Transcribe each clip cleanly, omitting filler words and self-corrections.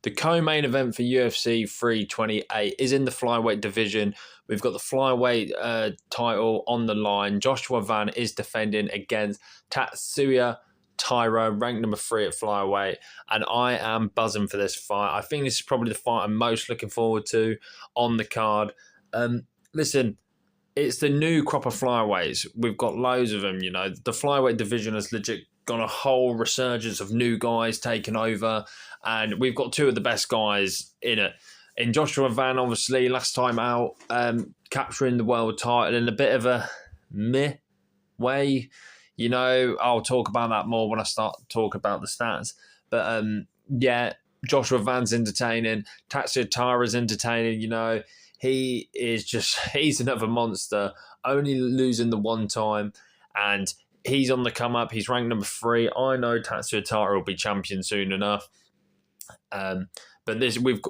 The co-main event for UFC 328 is in the flyweight division. We've got the flyweight title on the line. Joshua Van is defending against Tatsuro Taira, ranked number 3 at flyweight, and I am buzzing for this fight. I think this is probably the fight I'm most looking forward to on the card. Listen, it's the new crop of flyweights. We've got loads of them, you know. The flyweight division has legit got a whole resurgence of new guys taking over, and we've got 2 of the best guys in it. In Joshua Van, obviously, last time out, capturing the world title in a bit of a meh way. You know, I'll talk about that more when I start talking about the stats. But, yeah, Joshua Van's entertaining. Tatsuro Taira's entertaining, you know. He's another monster, only losing the one time, and he's on the come up. He's ranked number 3. I know Tatsuro Taira will be champion soon enough. But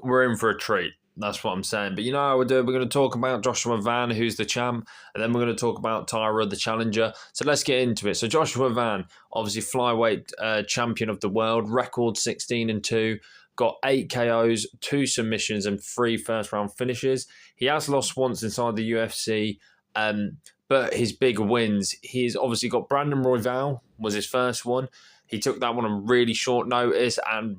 we're in for a treat. That's what I'm saying. But you know how we're doing. We're going to talk about Joshua Van, who's the champ, and then we're going to talk about Taira, the challenger. So let's get into it. So Joshua Van, obviously flyweight champion of the world, record 16-2, got 8 KOs, 2 submissions, and 3 first-round finishes. He has lost once inside the UFC, but his big wins, he's obviously got Brandon Royval, was his first one. He took that one on really short notice and,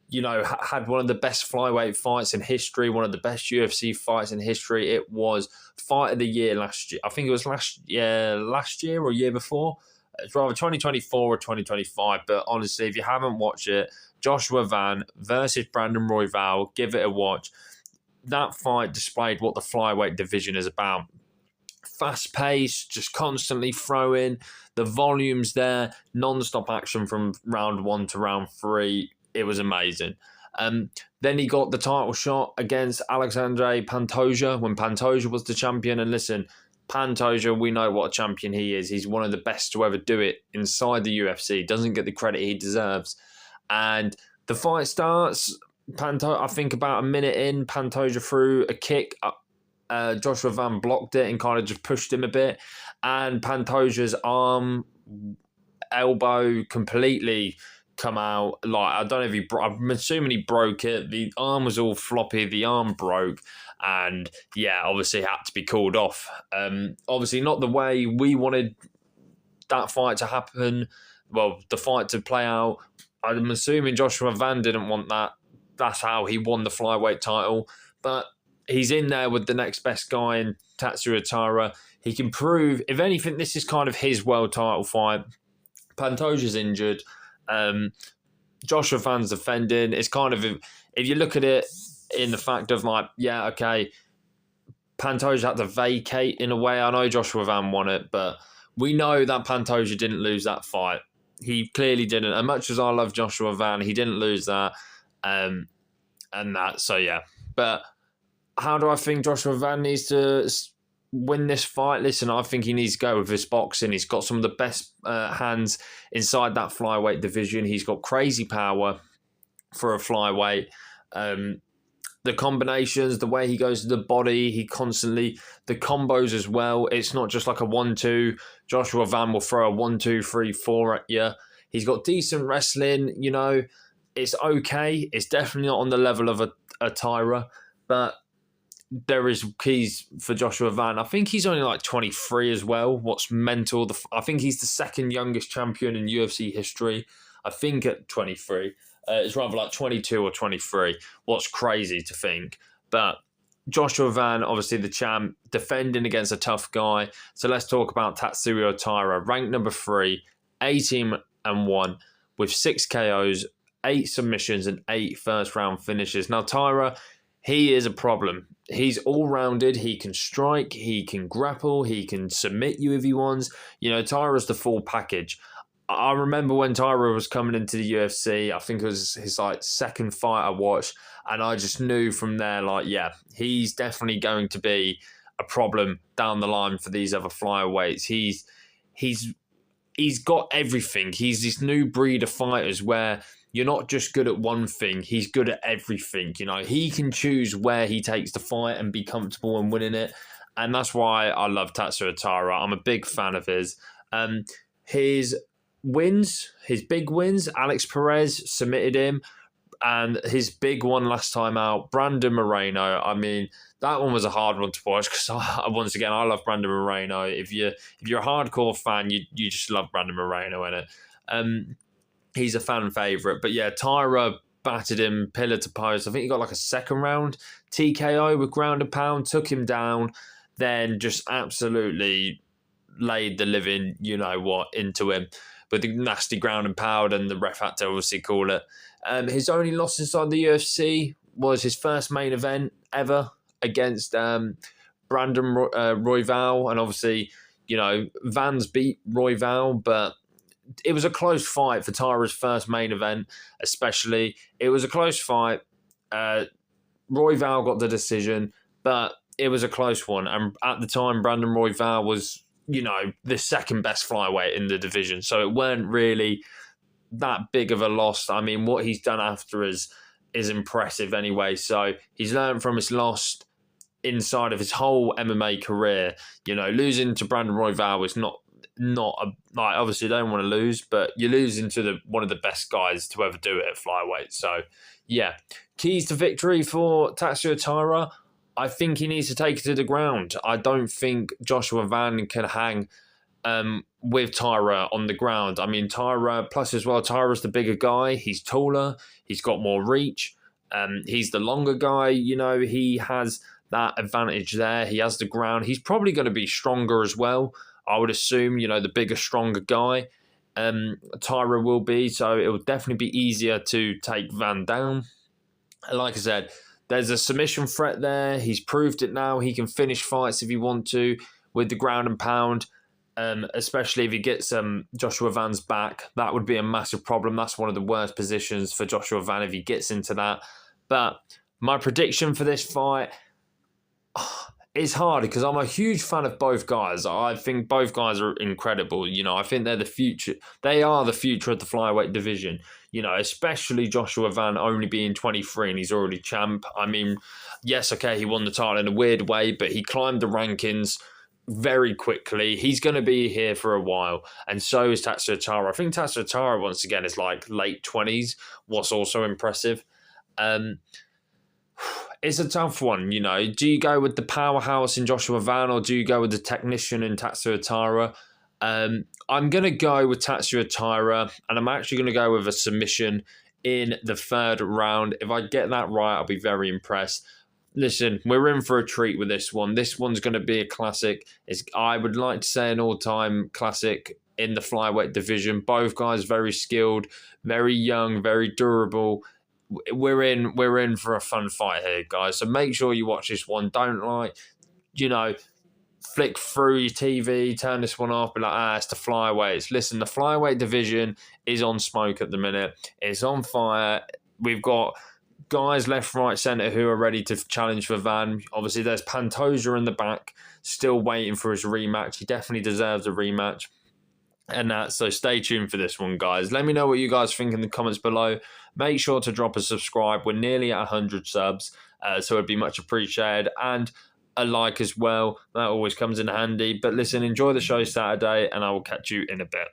you know, had one of the best flyweight fights in history, one of the best UFC fights in history. It was fight of the year last year. I think it was last year or year before. It's rather 2024 or 2025. But honestly, if you haven't watched it, Joshua Van versus Brandon Royval, give it a watch. That fight displayed what the flyweight division is about. Fast pace, just constantly throwing. The volume's there. Non-stop action from round 1 to round 3. It was amazing. Then he got the title shot against Alexandre Pantoja when Pantoja was the champion. And listen, Pantoja, we know what a champion he is. He's one of the best to ever do it inside the UFC. Doesn't get the credit he deserves. And the fight starts. I think about a minute in, Pantoja threw a kick. Joshua Van blocked it and kind of just pushed him a bit. And Pantoja's elbow completely come out. Like, I don't know if I'm assuming he broke it. The arm was all floppy. The arm broke. And yeah, obviously had to be called off. Obviously not the way we wanted that fight to happen. Well, the fight to play out. I'm assuming Joshua Van didn't want that. That's how he won the flyweight title. But he's in there with the next best guy in Tatsuro Taira. He can prove, if anything, this is kind of his world title fight. Pantoja's injured. Joshua Van's defending. It's kind of, if you look at it in the fact of like, yeah, okay, Pantoja had to vacate in a way. I know Joshua Van won it, but we know that Pantoja didn't lose that fight. He clearly didn't. And much as I love Joshua Van, he didn't lose that. And that, so yeah. But how do I think Joshua Van needs to win this fight? Listen, I think he needs to go with his boxing. He's got some of the best hands inside that flyweight division. He's got crazy power for a flyweight. The combinations, the way he goes to the body, the combos as well. It's not just like a 1-2. Joshua Van will throw a 1-2-3-4 at you. He's got decent wrestling, you know. It's okay. It's definitely not on the level of a Taira, but there is keys for Joshua Van. I think he's only like 23 as well. What's mental? I think he's the second youngest champion in UFC history. I think at 23. It's rather like 22 or 23. What's crazy to think. But Joshua Van, obviously the champ, defending against a tough guy. So let's talk about Tatsuro Taira, ranked number 3, 18-1, with 6 KOs, 8 submissions, and 8 first-round finishes. Now, Taira, he is a problem. He's all-rounded. He can strike. He can grapple. He can submit you if he wants. You know, Taira's the full package. I remember when Taira was coming into the UFC, I think it was his like second fight I watched, and I just knew from there, like, yeah, he's definitely going to be a problem down the line for these other flyweights. He's got everything. He's this new breed of fighters where you're not just good at one thing, he's good at everything. You know, he can choose where he takes the fight and be comfortable in winning it. And that's why I love Tatsuro Taira. I'm a big fan of his. His wins, his big wins, Alex Perez submitted him. And his big one last time out, Brandon Moreno. I mean, that one was a hard one to watch because once again, I love Brandon Moreno. If you're a hardcore fan, you just love Brandon Moreno in it. He's a fan favorite. But yeah, Taira battered him pillar to post. I think he got like a second round TKO with ground and pound, took him down, then just absolutely laid the living, you know what, into him with the nasty ground and pound, and the ref had to obviously call it. His only loss inside the UFC was his first main event ever against Brandon Royval, and obviously, you know, Vans beat Royval, but it was a close fight for Taira's first main event, especially. It was a close fight. Royval got the decision, but it was a close one. And at the time, Brandon Royval was, you know, the second best flyweight in the division. So it weren't really that big of a loss. I mean, what he's done after is impressive anyway. So he's learned from his loss inside of his whole MMA career. You know, losing to Brandon Royval was not a, like, obviously they don't want to lose, but you're losing to one of the best guys to ever do it at flyweight. So yeah, keys to victory for Tatsuro Taira. I think he needs to take it to the ground. I don't think Joshua Van can hang with Taira on the ground. I mean, Taira, plus as well, Taira's the bigger guy. He's taller. He's got more reach. He's the longer guy. You know, he has that advantage there. He has the ground. He's probably going to be stronger as well. I would assume, you know, the bigger, stronger guy Taira will be. So it will definitely be easier to take Van down. And like I said, there's a submission threat there. He's proved it now. He can finish fights if he wants to with the ground and pound, especially if he gets Joshua Van's back. That would be a massive problem. That's one of the worst positions for Joshua Van if he gets into that. But my prediction for this fight is hard because I'm a huge fan of both guys. I think both guys are incredible. You know, I think they're the future. They are the future of the flyweight division. You know, especially Joshua Van only being 23 and he's already champ. I mean, yes, okay, he won the title in a weird way, but he climbed the rankings very quickly. He's going to be here for a while, and so is Tatsuro Taira. I think Tatsuro Taira, once again, is like late 20s, what's also impressive. It's a tough one, you know. Do you go with the powerhouse in Joshua Van or do you go with the technician in Tatsuro Taira? I'm going to go with Tatsuro Taira, and I'm actually going to go with a submission in the third round. If I get that right, I'll be very impressed. Listen, we're in for a treat with this one. This one's going to be a classic. I would like to say an all-time classic in the flyweight division. Both guys very skilled, very young, very durable. We're in for a fun fight here, guys. So make sure you watch this one. Don't flick through your TV, turn this one off, be like, it's the flyweights. Listen, the flyweight division is on smoke at the minute. It's on fire. We've got guys left, right, centre who are ready to challenge for Van. Obviously, there's Pantoja in the back, still waiting for his rematch. He definitely deserves a rematch. And so stay tuned for this one, guys. Let me know what you guys think in the comments below. Make sure to drop a subscribe. We're nearly at 100 subs, so it'd be much appreciated. And a like as well. That always comes in handy. But listen, enjoy the show Saturday, and I will catch you in a bit.